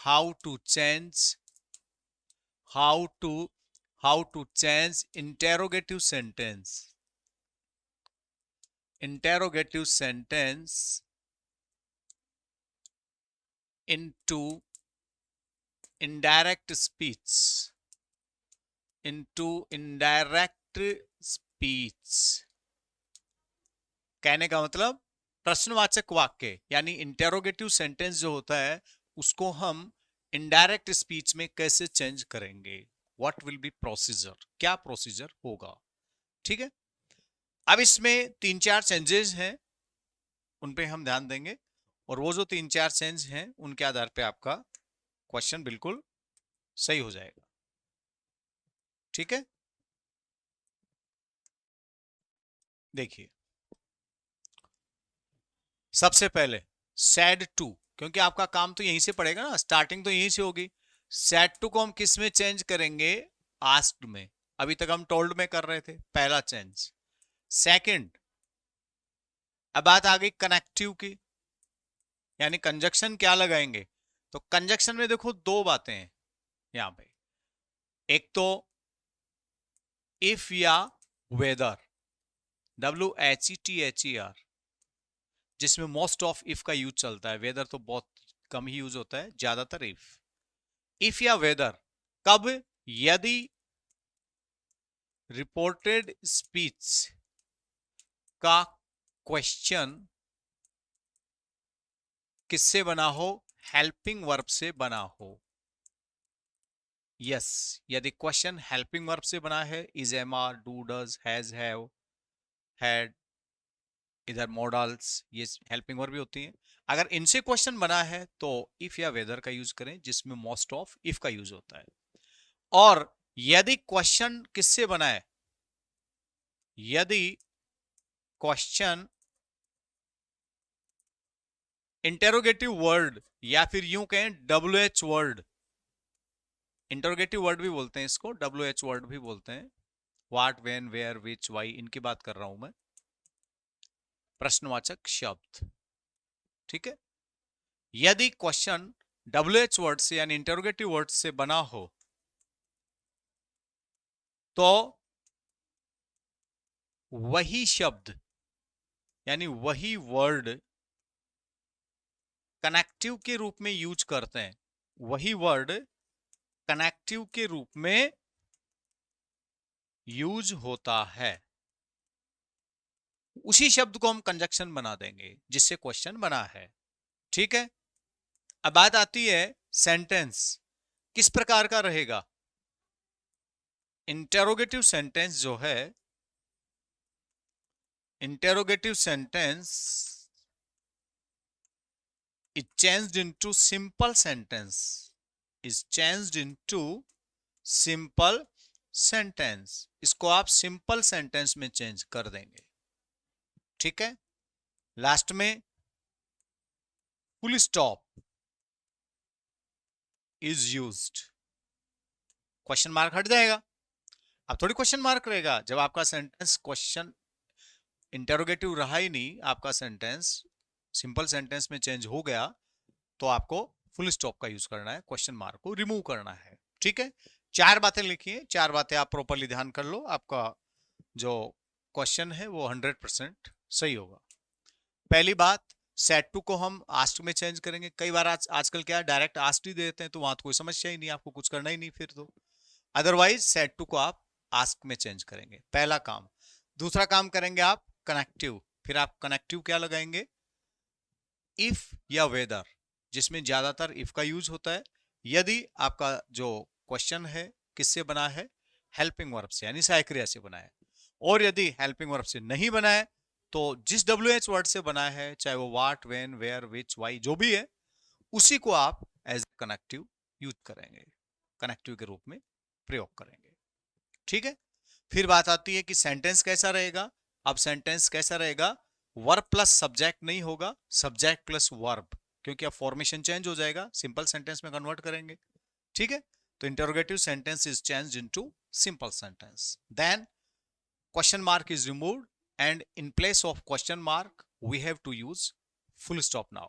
how to change how to change interrogative sentence into indirect speech कहने का मतलब प्रश्नवाचक वाक्य यानी इंटेरोगेटिव सेंटेंस जो होता है उसको हम इनडायरेक्ट स्पीच में कैसे चेंज करेंगे, व्हाट विल बी प्रोसीजर, क्या प्रोसीजर होगा। ठीक है, अब इसमें 3-4 चेंजेस हैं, उन पे हम ध्यान देंगे और वो जो 3-4 चेंज हैं उनके आधार पे आपका क्वेश्चन बिल्कुल सही हो जाएगा। ठीक है, देखिए सबसे पहले सैड टू, क्योंकि आपका काम तो यहीं से पड़ेगा ना, स्टार्टिंग तो यहीं से होगी। सैड टू को हम किस में चेंज करेंगे, आस्क्ड में। अभी तक हम टोल्ड में कर रहे थे, पहला चेंज। सेकंड, अब बात आ गई कनेक्टिव की, यानी कंजक्शन क्या लगाएंगे। तो कंजक्शन में देखो दो बातें हैं यहां पे, एक तो इफ या वेदर, WHETHER, जिसमें मोस्ट ऑफ इफ का यूज चलता है, वेदर तो बहुत कम ही यूज होता है, ज्यादातर इफ या वेदर। कब, यदि रिपोर्टेड स्पीच का क्वेश्चन किससे बना हो, हेल्पिंग वर्ब से बना हो। यस, यदि क्वेश्चन हेल्पिंग वर्ब से बना है, is, am, are, do, does, has, have, had, इधर मॉडल्स, ये हेल्पिंग वर्ब भी होती हैं। अगर इनसे क्वेश्चन बना है तो इफ या वेदर का यूज करें, जिसमें मोस्ट ऑफ इफ का यूज होता है। और यदि क्वेश्चन किससे बना है, यदि क्वेश्चन इंटेरोगेटिव वर्ड या फिर यूं कहें WH वर्ड, इंटरोगेटिव वर्ड भी बोलते हैं इसको, WH वर्ड भी बोलते हैं, what, when, where, which, why, इनकी बात कर रहा हूं मैं, प्रश्नवाचक शब्द। ठीक है, यदि क्वेश्चन WH वर्ड से यानी इंटरोगेटिव वर्ड से बना हो तो वही शब्द यानी वही वर्ड कनेक्टिव के रूप में यूज करते हैं, वही वर्ड कनेक्टिव के रूप में यूज होता है, उसी शब्द को हम कंजक्शन बना देंगे जिससे क्वेश्चन बना है। ठीक है, अब बात आती है सेंटेंस किस प्रकार का रहेगा। इंटेरोगेटिव सेंटेंस जो है, interrogative sentence is changed into simple sentence, is changed into simple sentence, इसको आप सिंपल सेंटेंस में चेंज कर देंगे। ठीक है, लास्ट में full stop is used, question mark हट जाएगा। अब थोड़ी क्वेश्चन मार्क रहेगा, जब आपका सेंटेंस क्वेश्चन इंटेरोगेटिव रहा ही नहीं, आपका सेंटेंस सिंपल सेंटेंस में चेंज हो गया, तो आपको फुल स्टॉप का यूज करना है, क्वेश्चन मार्क को रिमूव करना है। ठीक है, 4 बातें लिखिए, 4 बातें आप प्रॉपरली ध्यान कर लो, आपका जो क्वेश्चन है वो 100% सही होगा। पहली बात, सेट टू को हम आस्क में चेंज करेंगे। कई बार आजकल क्या डायरेक्ट आस्क ही देते हैं, तो वहां तो कोई समस्या ही नहीं, आपको कुछ करना ही नहीं फिर तो। अदरवाइज सेट टू को आप आस्क में चेंज करेंगे, पहला काम। दूसरा काम करेंगे आप कनेक्टिव, फिर आप कनेक्टिव क्या लगाएंगे, इफ या वेदर, जिसमें ज्यादातर इफ का यूज होता है। यदि आपका जो क्वेश्चन है किससे बना है, हेल्पिंग वर्ब से यानी सहायक क्रिया से बना है, और यदि हेल्पिंग वर्ब से नहीं बना है तो जिस WH वर्ड से बना है, चाहे वो what, when, where, which, why जो भी है, उसी को आप एज कनेक्टिव यूज करेंगे, कनेक्टिव के रूप में प्रयोग करेंगे। ठीक है, फिर बात आती है कि सेंटेंस कैसा रहेगा। अब सेंटेंस कैसा रहेगा, वर्ब प्लस सब्जेक्ट नहीं होगा, सब्जेक्ट प्लस वर्ब, क्योंकि अब फॉर्मेशन चेंज हो जाएगा, सिंपल सेंटेंस में कन्वर्ट करेंगे। ठीक है, तो interrogative sentence is changed into simple sentence, then question mark is removed and in place of question mark we have to use full stop now.